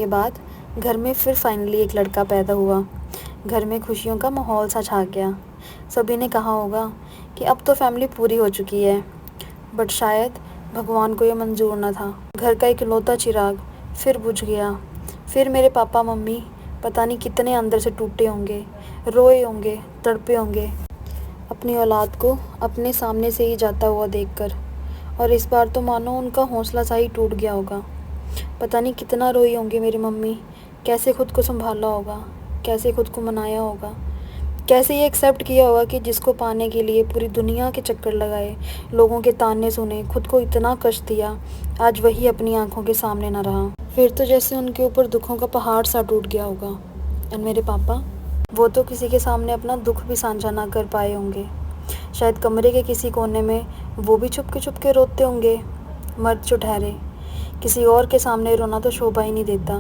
के बाद घर में फिर फाइनली एक लड़का पैदा हुआ। घर में खुशियों का माहौल सा छा गया। सभी ने कहा होगा कि अब तो फैमिली पूरी हो चुकी है, बट शायद भगवान को ये मंजूर न था। घर का इकलौता चिराग फिर बुझ गया। फिर मेरे पापा मम्मी पता नहीं कितने अंदर से टूटे होंगे, रोए होंगे, तड़पे होंगे अपनी औलाद को अपने सामने से ही जाता हुआ देखकर। और इस बार तो मानो उनका हौसला सा ही टूट गया होगा। पता नहीं कितना रोई होंगी मेरी मम्मी, कैसे खुद को संभाला होगा, कैसे खुद को मनाया होगा, कैसे ये एक्सेप्ट किया होगा कि जिसको पाने के लिए पूरी दुनिया के चक्कर लगाए, लोगों के ताने सुने, खुद को इतना कष्ट दिया, आज वही अपनी आंखों के सामने ना रहा। फिर तो जैसे उनके ऊपर दुखों का पहाड़ सा टूट गया होगा। और मेरे पापा, वो तो किसी के सामने अपना दुख भी साझा ना कर पाए होंगे। शायद कमरे के किसी कोने में वो भी छुप के रोते होंगे। मर्द जो ठहरे, किसी और के सामने रोना तो शोभा ही नहीं देता।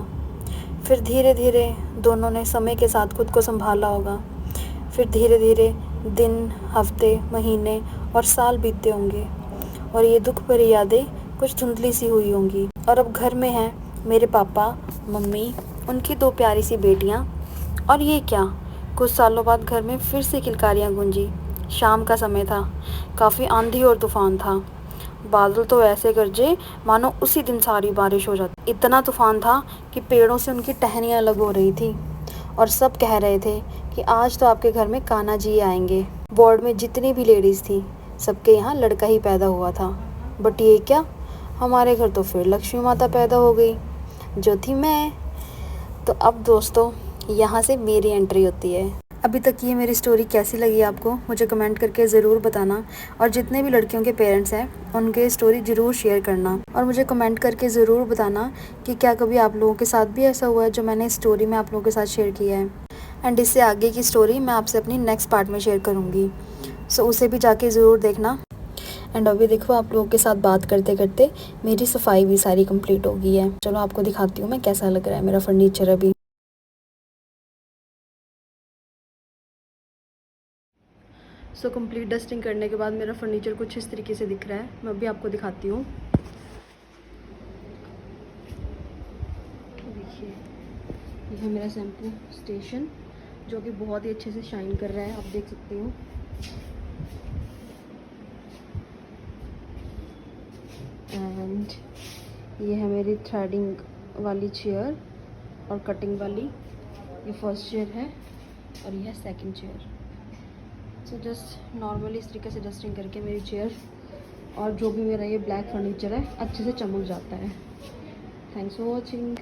फिर धीरे धीरे दोनों ने समय के साथ खुद को संभाला होगा। फिर धीरे धीरे दिन, हफ्ते, महीने और साल बीतते होंगे और ये दुख भरी यादें कुछ धुंधली सी हुई होंगी। और अब घर में हैं मेरे पापा, मम्मी, उनकी 2 प्यारी सी बेटियाँ। और ये क्या, कुछ सालों बाद घर में फिर से किलकारियाँ गूंजी। शाम का समय था, काफ़ी आंधी और तूफान था। बादल तो ऐसे गरजे मानो उसी दिन सारी बारिश हो जाती। इतना तूफान था कि पेड़ों से उनकी टहनियाँ अलग हो रही थी और सब कह रहे थे कि आज तो आपके घर में कान्हा जी आएंगे। वार्ड में जितनी भी लेडीज़ थी, सबके यहाँ लड़का ही पैदा हुआ था। बट ये क्या, हमारे घर तो फिर लक्ष्मी माता पैदा हो गई, जो थी मैं। तो अब दोस्तों, यहाँ से मेरी एंट्री होती है। अभी तक ये मेरी स्टोरी कैसी लगी आपको, मुझे कमेंट करके ज़रूर बताना। और जितने भी लड़कियों के पेरेंट्स हैं, उनके स्टोरी ज़रूर शेयर करना और मुझे कमेंट करके ज़रूर बताना कि क्या कभी आप लोगों के साथ भी ऐसा हुआ है जो मैंने स्टोरी में आप लोगों के साथ शेयर किया है। एंड इससे आगे की स्टोरी मैं आपसे अपनी नेक्स्ट पार्ट में शेयर करूँगी, सो उसे भी जाके ज़रूर देखना। एंड अभी देखो, आप लोगों के साथ बात करते करते मेरी सफाई भी सारी कंप्लीट हो गई है। चलो आपको दिखाती हूँ मैं कैसा लग रहा है मेरा फर्नीचर अभी। सो कंप्लीट डस्टिंग करने के बाद मेरा फर्नीचर कुछ इस तरीके से दिख रहा है। मैं अभी आपको दिखाती हूँ। देखिए, ये है मेरा शैम्पू स्टेशन, जो कि बहुत ही अच्छे से शाइन कर रहा है, आप देख सकते हो। एंड ये है मेरी थ्रेडिंग वाली चेयर और कटिंग वाली। ये फर्स्ट चेयर है और ये है second chair. So just normally इस तरीके से डस्टिंग करके मेरी चेयर और जो भी मेरा ये ब्लैक फर्नीचर है अच्छे से चमक जाता है। Thanks for watching.